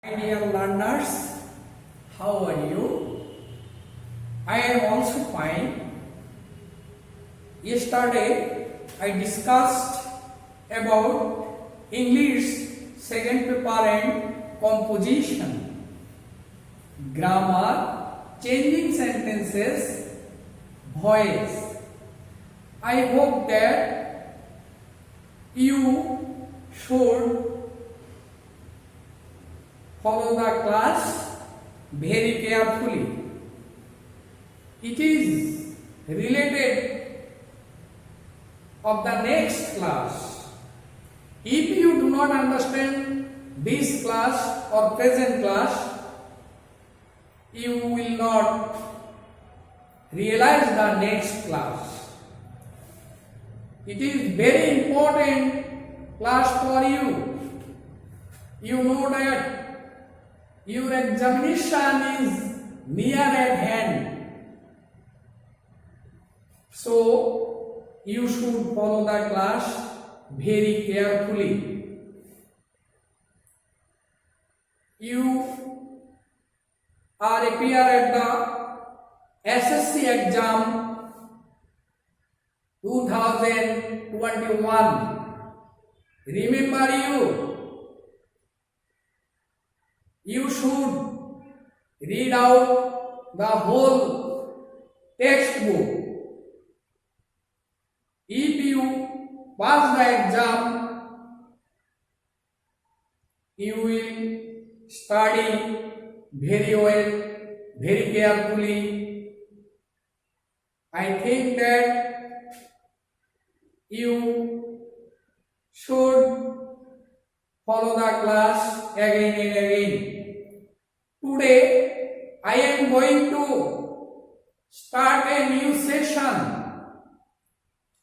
My dear learners, how are you? I am also fine. Yesterday I discussed about English second paper and composition, grammar, changing sentences, voice. I hope that you should follow the class very carefully. It is related of the next class. If you do not understand this class or present class, you will not realize the next class. It is very important class for you. You know that your examination is near at hand, so you should follow the class very carefully. You are appear at the SSC exam 2021. Remember, you should read out the whole textbook. If you pass the exam, you will study very well, very carefully. I think that you should follow the class again and again. Today I am going to start a new session.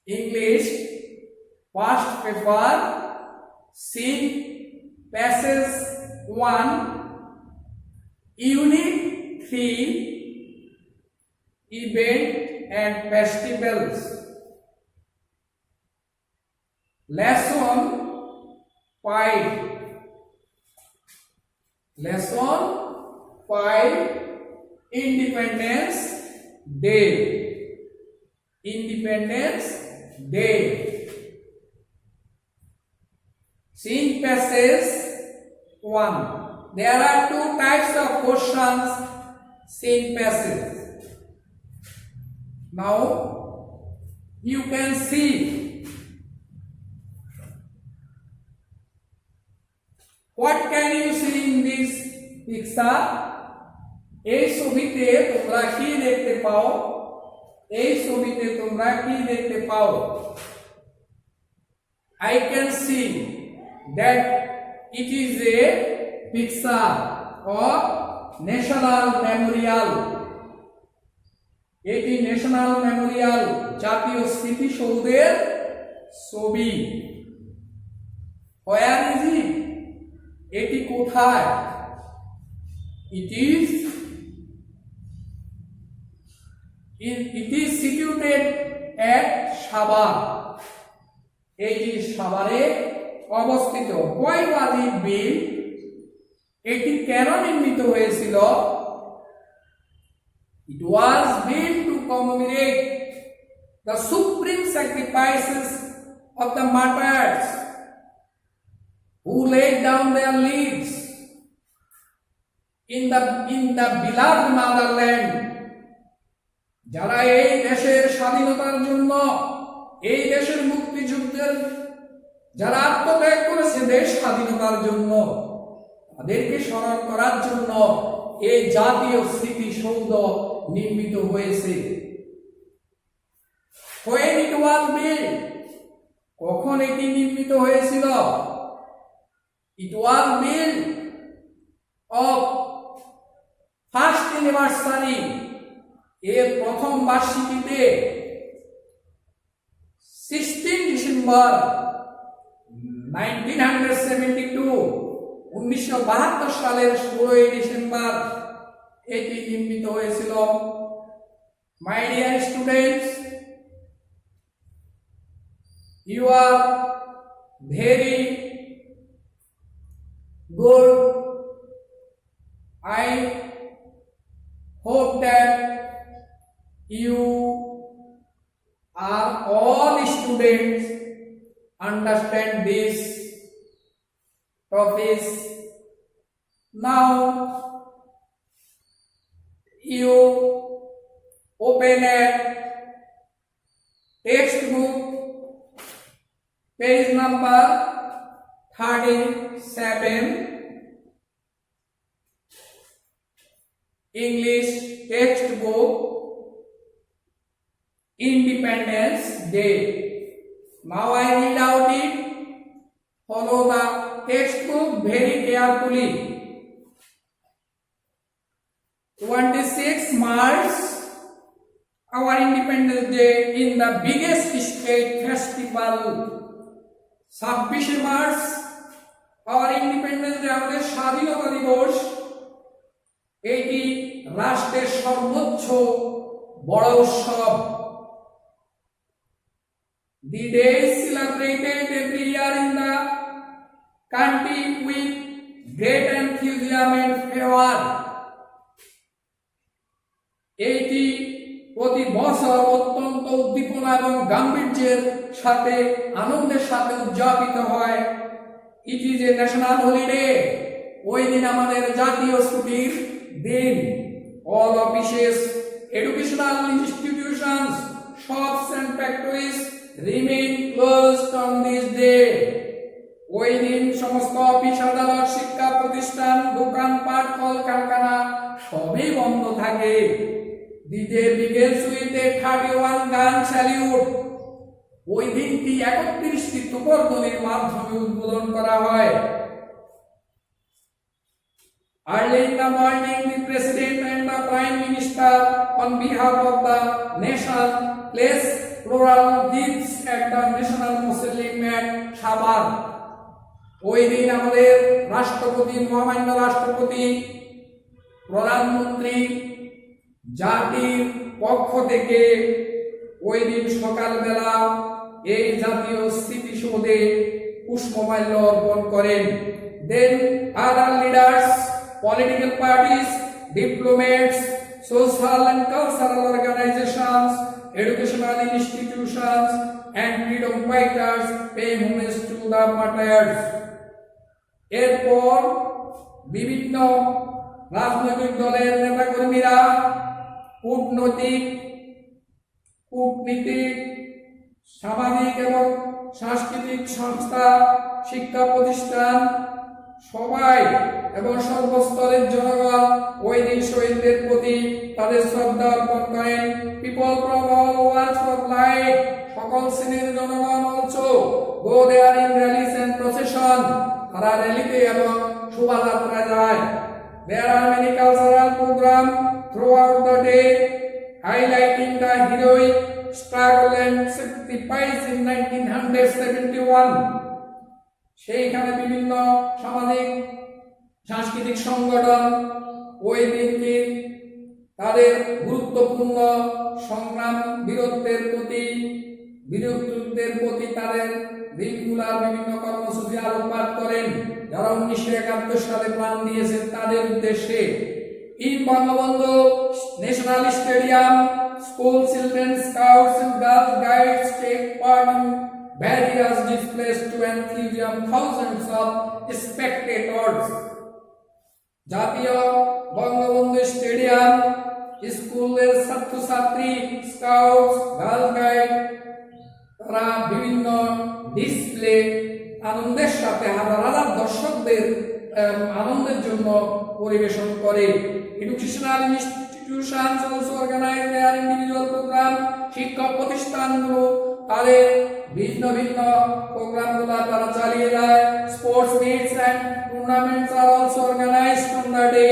English first paper, scene passage 1, unit 3, event and festivals. Lesson 5. Lesson 5, Independence Day. Independence Day. Scene passage 1. There are two types of questions. Scene passage. Now you can see what can you see in this picture? এই ছবিতে তোমরা কি দেখতে পাও? এই ছবিতে তোমরা কি দেখতে পাও? I can see that it is a picture of National Memorial. এটি ন্যাশনাল মেমোরিয়াল, জাতীয় স্মৃতিসৌধের ছবি। Where is it? এটি কোথায়? It is situated at Sabar. এটি সাভারে অবস্থিত। Why was it built? এটি কেন নির্মিত হয়েছিল? It was built to commemorate the supreme sacrifices of the martyrs who laid down their lives in the beloved motherland. যারা এই দেশের স্বাধীনতার জন্য, এই দেশের মুক্তিযুদ্ধের যারা আত্মত্যাগ করেছে দেশ স্বাধীনতার জন্য, তাদেরকে স্মরণ করার জন্য এই জাতীয় স্মৃতিসৌধ নির্মিত হয়েছে। When it was built, কখন এটি নির্মিত হয়েছিল? It was built of first anniversary, এর প্রথম বার্ষিকীতে 16 ডিসেম্বর 1972, 1972 সালের 16 ডিসেম্বর এটি নির্মিত হয়েছিল। My dear students, you are very good I hope that you are all students understand this topics. Now you open a textbook, page number 37, English textbook, Independence Day. Now I read out it. Follow the textbook very carefully. 26 March, our Independence Day in the biggest state festival. 26 March, our Independence Day, আমাদের স্বাধীনতা দিবস। এটি রাষ্ট্রের সর্বোচ্চ বড় উৎসব। The day is celebrated every year in the country with great enthusiasm and fervor. এটি প্রতি বছর অত্যন্ত উদ্দীপনা এবং গাম্ভীর্যের সাথে আনন্দের সাথে উদযাপিত হয়। It is a national holiday. ওই দিন আমাদের জাতীয় ছুটির দিন। All offices, educational institutions, shops and factories remain closed on this day. ওই দিন সমস্ত অফিস আদালত শিক্ষা প্রতিষ্ঠান দোকানপাট কলকারখানা সবই বন্ধ থাকে। The day begins with a 31 gun salute. ওই দিনটি 31টি তুপরধ্বনির মাধ্যমে উদ্বোধন করা হয়। Early in the morning, the President and the Prime Minister, on behalf of the nation, place floral gifts at the National Muslim Sabar. ওই দিন আমাদের রাষ্ট্রপতি, মহামান্য রাষ্ট্রপতি, প্রধানমন্ত্রী জাতির পক্ষ থেকে ওই দিন সকালবেলা এই জাতীয় স্মৃতিসৌধে পুষ্পমাল্য অর্পণ করেন। Then other leaders, political parties, diplomats, social and cultural organizations, educational institutions, and freedom fighters pay homage to the martyrs. এরপর বিভিন্ন রাজনৈতিক দলের নেতাকর্মীরা, কূটনীতিক, সামাজিক এবং সাংস্কৃতিক সংস্থা, শিক্ষা প্রতিষ্ঠান সবাই এবং সর্বস্তরের জনগণ ওই দিন শহীদদের প্রতি তাদের শ্রদ্ধা অর্পণ করেন। People from all worlds of life, সকল শ্রেণীর জনগণ also go there in rallies and procession, তারা র্যালিতে এবং শোভাযাত্রা যায়। There are many cultural programs throughout the day highlighting the heroic struggle and sacrifice in 1971. সেইখানে বিভিন্ন সামাজিক সাংস্কৃতিক সংগঠন ওই দিনটি তাদের গুরুত্বপূর্ণ সংগ্রাম বীরত্বের প্রতি তাদের দিনগুলার বিভিন্ন কর্মসূচি আলোকপাত করেন, যারা 1971 সালে প্রাণ দিয়েছেন তাদের উদ্দেশ্যে। In Bangabandhu National Stadium, school children, scouts and girls guides take part in various displays to enthusiasm thousands of spectators. জাতীয় বঙ্গবন্ধু স্টেডিয়াম, স্কুলের ছাত্রছাত্রী, স্কাউট, গার্লস গাইড তারা বিভিন্ন ডিসপ্লে আনন্দের সাথে হাজার হাজার দর্শকদের আনন্দের জন্য পরিবেশন করে। Educational institutions also organize their individual program, শিক্ষা প্রতিষ্ঠানগুলো তাদের ভিন্ন ভিন্ন প্রোগ্রামগুলো তারা চালিয়ে যায়। Sports meets and tournaments are also organized on the day.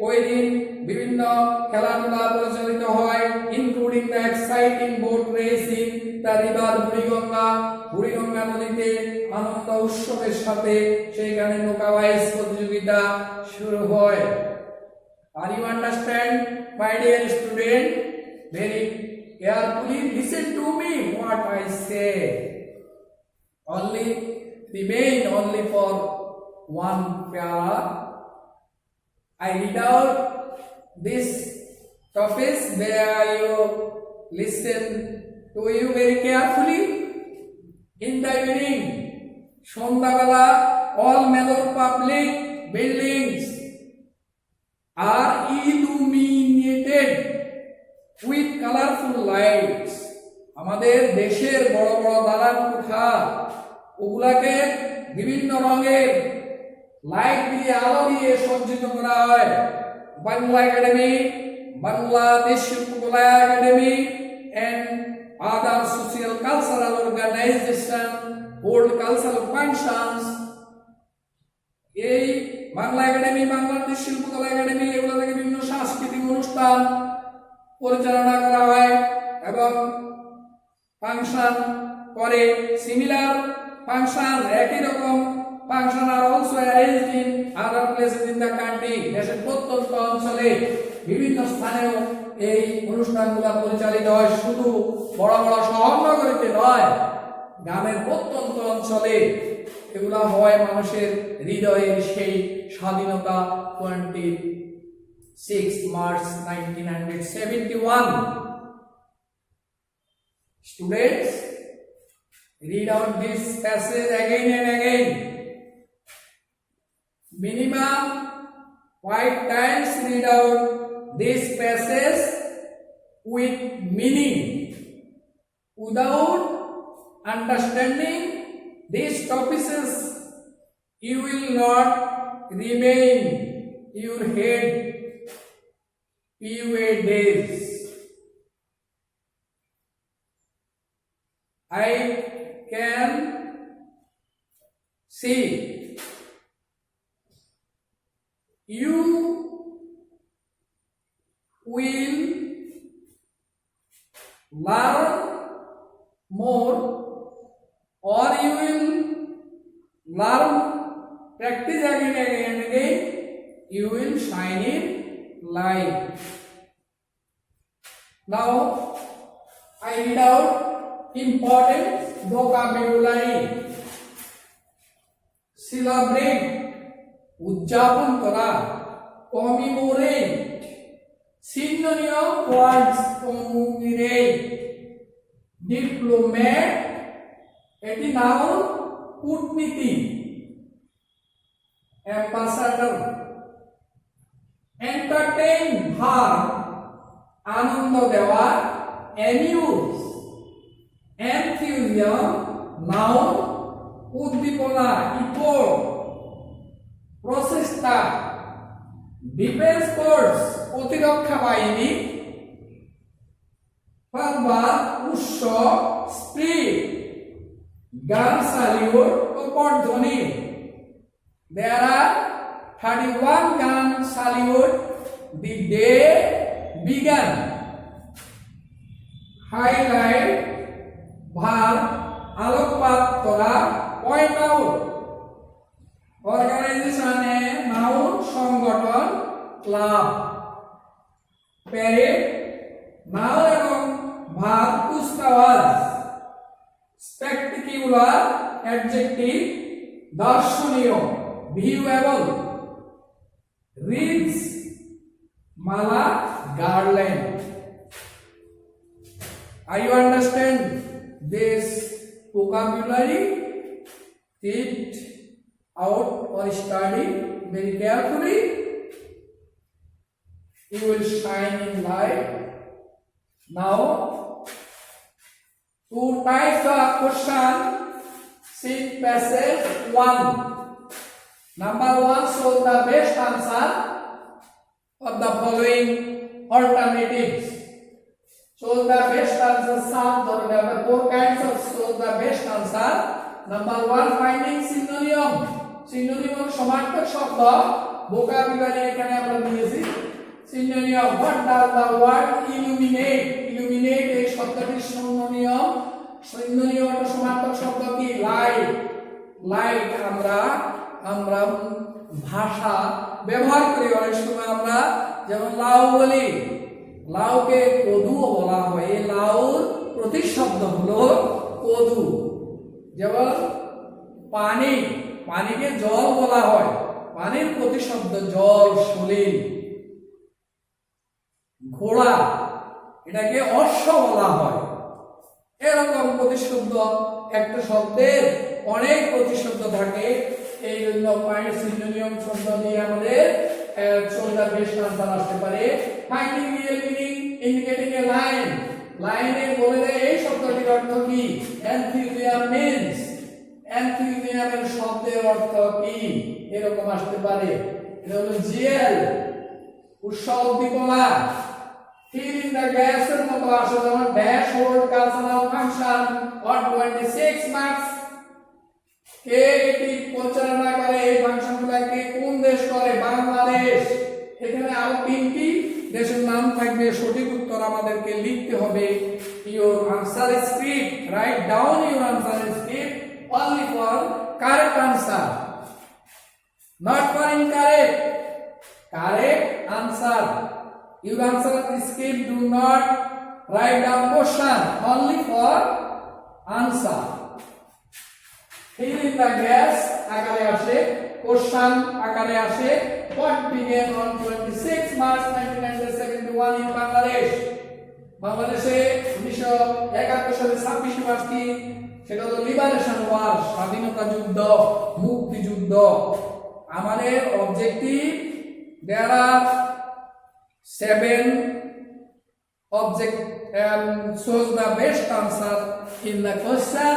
ওই দিন বিভিন্ন খেলাধুলা পরিচালিত হয়, including the exciting boat racing, the river Buriganga নদীতে আনন্দ উৎসবের সাথে সেইখানে নৌকাবাইজ প্রতিযোগিতা শুরু হয়। Are you understand my dear student? Very carefully listen to me what I say. Remain only for one para. I read out this topics where you listen to you very carefully. In the evening, সন্ধ্যাবেলা, all major public buildings are illuminated with colorful lights. আমাদের দেশের বড় বড় দালান কোঠা ওগুলাকে বিভিন্ন রঙের light দিয়ে আলো দিয়ে সজ্জিত করা হয়। বাংলা একাডেমি, বাংলাদেশ শিল্পকলা academy and other social cultural organization hold cultural functions. এই বাংলা একাডেমি, বাংলাদেশ শিল্পকলা একাডেমি এগুলো থেকে বিভিন্ন সাংস্কৃতিক অনুষ্ঠান পরিচালনা করা হয় এবং ফাংশন করে। সিমিলার ফাংশন, একই রকম function are also arranged in other places in the country. দেশের প্রত্যন্ত অঞ্চলে বিভিন্ন স্থানেও এই অনুষ্ঠানগুলো পরিচালিত হয়। শুধু বড় বড় শহর নগরীতে নয়, গ্রামের প্রত্যন্ত অঞ্চলে এগুলা হয় মানুষের হৃদয়ের সেই স্বাধীনতা। 26 March 1971. Students, read out this passage again and again. Minimum 5 times read out this passage with meaning. Without understanding these topics, you will not remain your head few days. I can see you will learn more, or you will learn, practice again and again, you will shine in light. Now I read out important vocabulary. Celebrate, উদযাপন করা। Commemorate, synonym words, commemorate. Diplomat, এটি noun, কূটনীতি। Ambassador, entertain, ভার, আনন্দ দেওয়া। Amuse, enthusiasm, noun, উদ্দীপনা, effort. প্রচেষ্টা, defence force, প্রতিরক্ষা বাহিনী। ফারবার, উৎসব। স্পিরিট, গান salute, অপরধ্বনি। There are 31 gun salute the day began. Highlight, ভার, আলোকপাত করা। Point out, অর্গানাইজেশনে নাউন, সংগঠন, ক্লাব। প্যারেড, নাউন এবং ভার, কুচকাওয়াজ। স্পেকটাকুলার, অ্যাডজেক্টিভ, দর্শনীয়, ভিউয়েবল। রিডস, মালা, garland. Are you understand this vocabulary? Read out or study very carefully. You will shine in light. Now, two types of question. See passage 1. Number 1 shows the best answer of the following alternatives. Shows the best answer. There are 4 kinds of shows the best answer. Number 1, finding synonym. Synonym সমার্থক শব্দ। vocabulary এখানে আমরা নিয়েছি। synonym, what does the word illuminate? illuminate এই শব্দটির synonym। synonym অর্থ সমার্থক শব্দ কি? লাইট। লাইট আমরা ভাষা ব্যবহার করি অনেক সময়। আমরা যেমন লাউ বলি, লাউকে কদুও বলা হয়। এই লাউর প্রতিশব্দ হলো কদু। যেমন পানি, পানিকে জল বলা হয়। পানির প্রতিশব্দ জল, সলিল। ঘোড়া, এটাকে অশ্ব বলা হয়। এরকম প্রতিশব্দ, একটা শব্দের অনেক প্রতিশব্দ থাকে। এই জন্য পয়েন্ট সিনোনিম শব্দ দিয়ে আমাদের শব্দের বেস্ট আনসার আসতে পারে। ফাইন্ডিং রিয়েল মিনিং ইন্ডিকেটিং এ লাইন, লাইনে বলে দেয় এই শব্দটির অর্থ কি। এনথুজিয়াম মিন্স, এনথুজিয়ামের শব্দের অর্থ কি, এরকম আসতে পারে। এটা হলো জিএল, উৎসাহ উদ্দীপনা। Fill in the gaps এর মতো আসে, যেমন dash hold cultural function or 26 March. কে এটি পরিচালনা করে, এই ফাংশনগুলোকে কোন দেশ করে, বাংলাদেশ। এখানে আরো তিনটি দেশের নাম থাকবে, সঠিক উত্তর আমাদেরকে লিখতে হবে। Your answer script, write down your answer script only for correct answer, not for incorrect. Correct answer. Your answer script do not write down question, only for answer. Fill in the gaps আকারে আসে, question আকারে আসে। What began on 26 March 1971 in Bangladesh? বাংলাদেশে 1971 সালে 26 March কি, সেটা হলো liberation war, স্বাধীনতা যুদ্ধ, মুক্তিযুদ্ধ। আমাদের objective, there are 7 object and shows the best answer in the question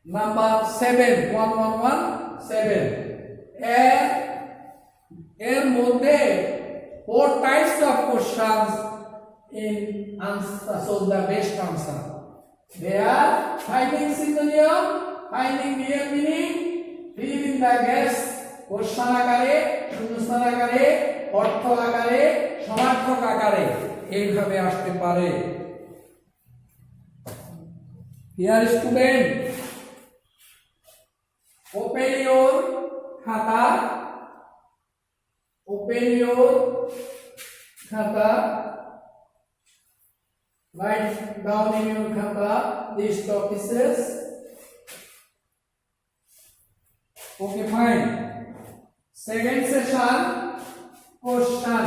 number 7 1117 এর মধ্যে 4 types of questions in answer shows the best answer. They are finding synonym, finding real meaning, fill in the gaps, question আকারে, শূন্যস্থান আকারে, অর্থ আকারে, সমার্থক আকারে, এইভাবে আসতে পারে। Dear student, open your খাতা, open your খাতা, write down in your খাতা these topics. Okay, fine. Second session, question.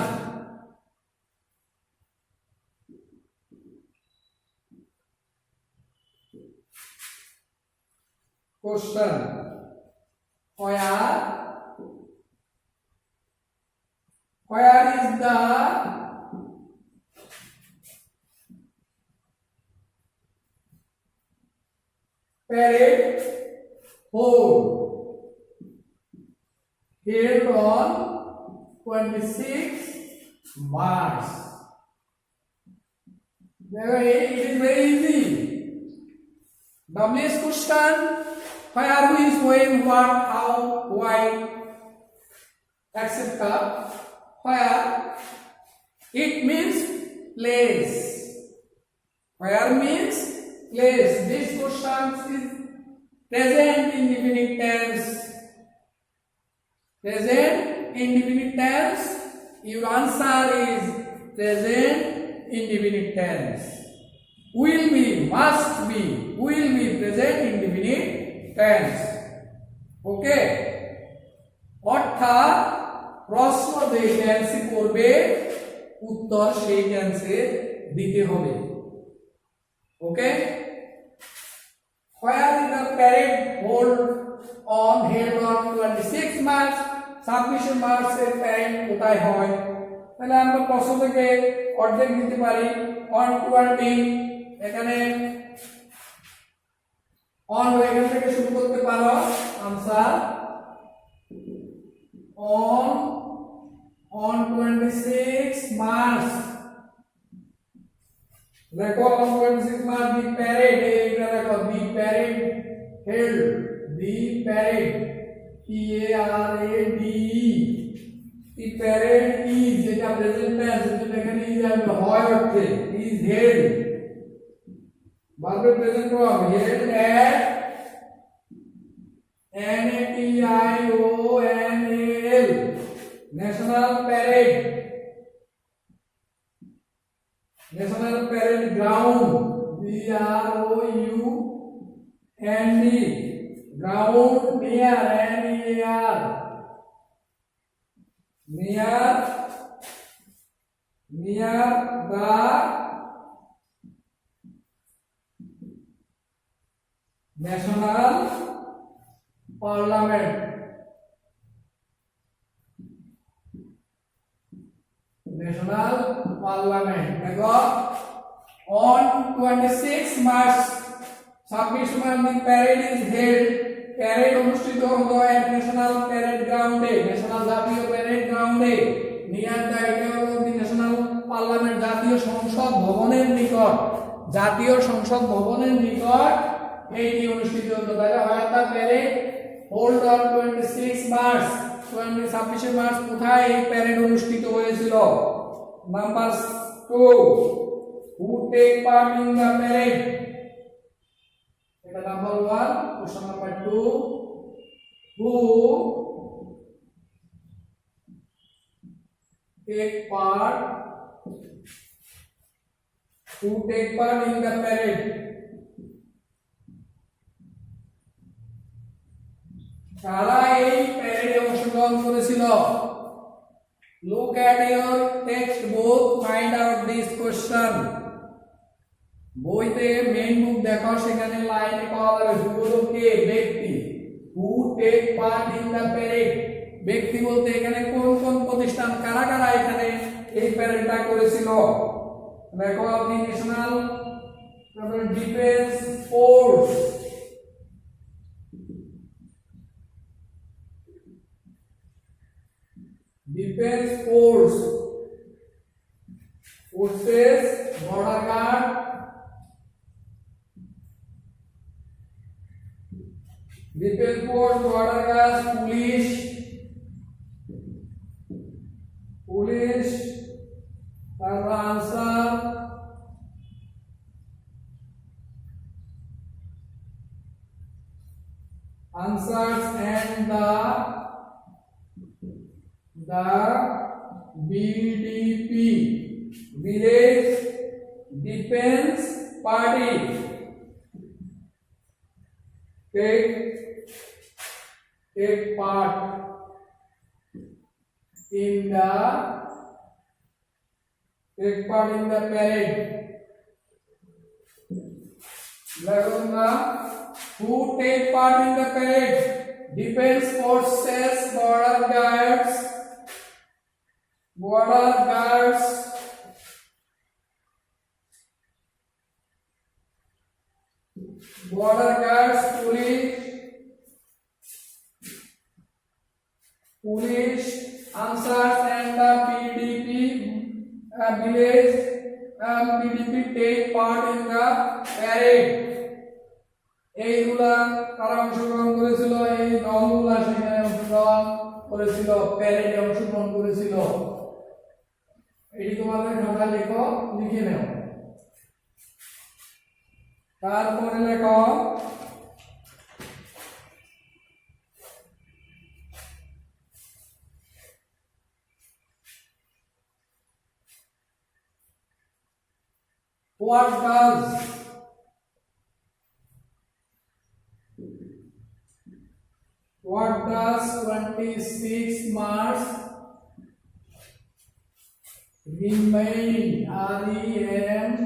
Question. Where is the parade hold held on 26 March? It is very easy. WS question. Where, who is, when, what, how, why, etc. Where, it means place. Where means place. This question is present indefinite tense. Present indefinite tense. Your answer is present indefinite tense. Will be, must be, will be present indefinite tense. Okay. অর্থাৎ প্রশ্ন যে টেন্সে করবে, উত্তর সেই টেন্সে দিতে হবে। ওকে। Where is the parade held on 26 March? 26 মার্চের প্যারেড কোথায় হয়? তাহলে আমরা প্রশ্ন থেকে অর্ধেক দিতে পারি। অন টু আর বিং, এখানে অন এখান থেকে শুরু করতে পারো। Answer on 26 March। দেখো on 26 March the parade, এইটা দেখো the parade held, the parade PARADE, the parade is, যেটা প্রেজেন্ট টেন্স, যেটা এখানে ইজ আসবে হয় অর্থে, is held, ভার্বের present form held at NATIONAL National Parade, National Parade Ground, GROUND, ground near NEAR, near the national parliament. National parliament. देखो on 26 March 26 March the parade is held. Parade অনুষ্ঠিত হলো এক national parade গ্রাউন্ডে, national জাতীয় parade গ্রাউন্ডে, near the national parliament, জাতীয় সংসদ ভবনের নিকট, জাতীয় সংসদ ভবনের নিকট এইটি অনুষ্ঠিত হলো। তাহলে হয় the parade hold on 26 March, 26 March কোথায় এই প্যারেড অনুষ্ঠিত হয়েছিল? Number 2, who take part in the parade? এটা number 1। Question number 2, who take part in the parade? কারা এই প্যারেডে অংশগ্রহণ করেছিল? Look at your textbook, find out this question. বইতে মেইন বুক দেখো, সেখানে লাইনে পাওয়া যাবে হু হলো কে? ব্যক্তি। Who take part in the parade, ব্যক্তি বলতে এখানে কোন কোন প্রতিষ্ঠান, কারা কারা এখানে এই প্যারেডটা করেছিল? দেখো আপনি national defence force, defence force, forces, border guard, defence force, border guard, police, তারপর answers and the BDP, village defense party, take part in the parade. Laguna, who take part in the parade? Defense forces, border guards, police, answers and the PDP, village PDP take part in the parade. এইগুলা কারা অংশগ্রহণ করেছিল? এই দলগুলা সেখানে অংশগ্রহণ করেছিল, প্যারেডে অংশগ্রহণ করেছিল। এটি তোমাদের খাতা লেখো, লিখে নাও। তারপরে লেখো what does 26 March remind, REMIND,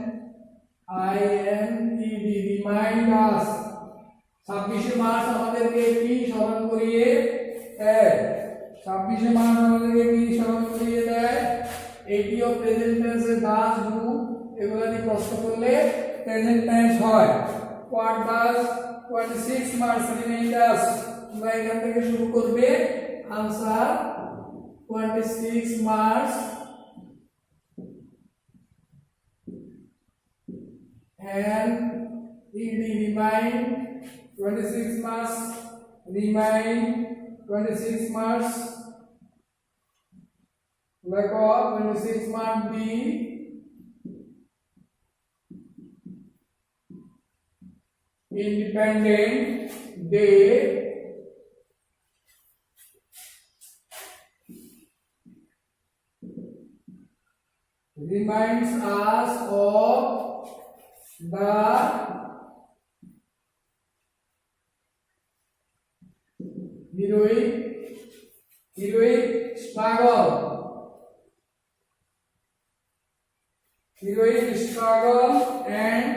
remind us? 26 March আমাদেরকে কি স্মরণ করিয়ে দেয়? 26 মার্চ আমাদেরকে কি স্মরণ করিয়ে দেয়? এটিও প্রেজেন্ট টেন্সে ডাজ, ডু, এগুলা দিয়ে প্রশ্ন করলে প্রেজেন্ট টেন্স হয়। What does 26 March remind us? তোমরা এখান থেকে শুরু করবে। Answer 26 March and remind, 26 March remind, 26 March লেখো 26 March be Independent Day reminds us of the heroic heroic struggle and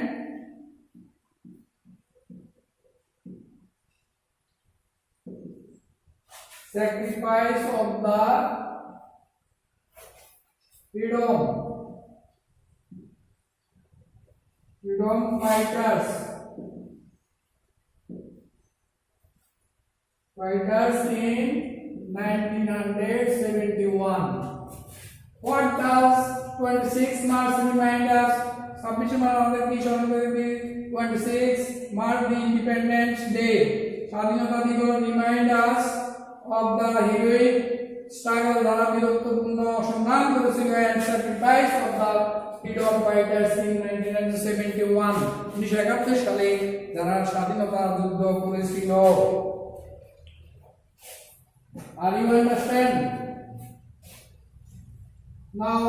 sacrifice of the freedom fighters in 1971. What does 26 March remind us? 26 March আমাদের কি স্মরণ করে দিবে? 26 March the Independence Day. স্বাধীনতা দিবস remind us of the heroic struggle দ্বারা বীরত্বপূর্ণ সংগ্রাম করেছিল and sacrifice of the freedom fighters in 1971. 1971 সালে যারা স্বাধীনতা যুদ্ধ করেছিল। Are you understand? Now,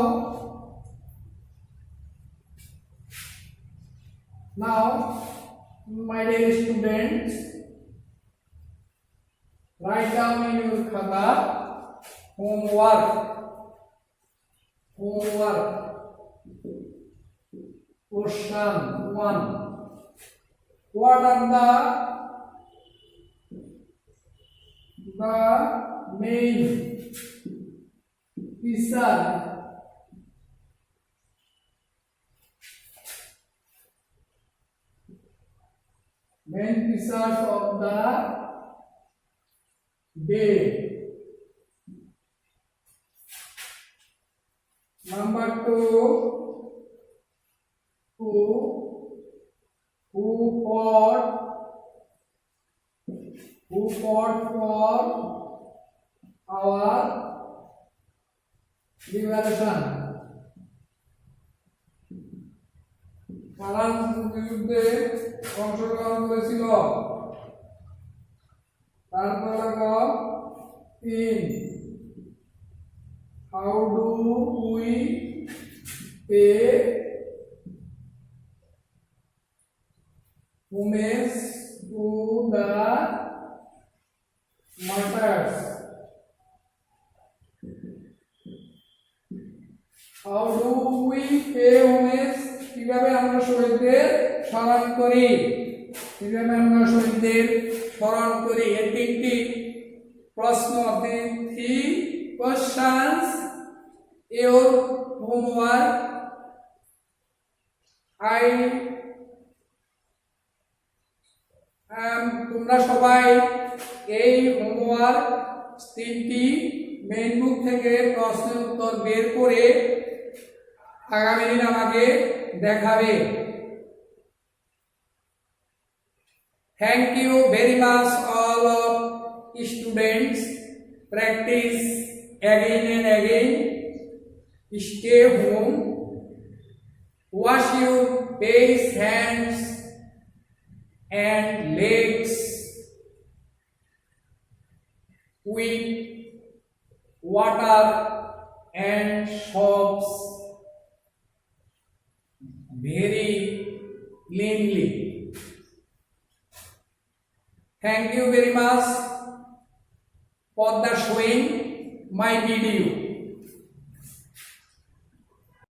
my dear students, write down in your khata homework. Question 1. What are the main features of the day? Number 2, who fought for our liberation? কারা যুদ্ধে অংশগ্রহণ করেছিল? তারপর in how do we pay homage to the martyrs? How do we pay homage? কিভাবে আমরা শহীদদের স্মরণ করি? এই তিনটি প্রশ্ন, three questions, your homework. তোমরা সবাই এই হোমওয়ার্ক তিনটি মেইন বুক থেকে প্রশ্নের উত্তর বের করে আগামী দিন আমাকে দেখাবে। Thank you very much all of students. Practice again and again. Stay home. Wash your face, hands and legs with water and soaps very cleanly. Thank you very much for the showing my video.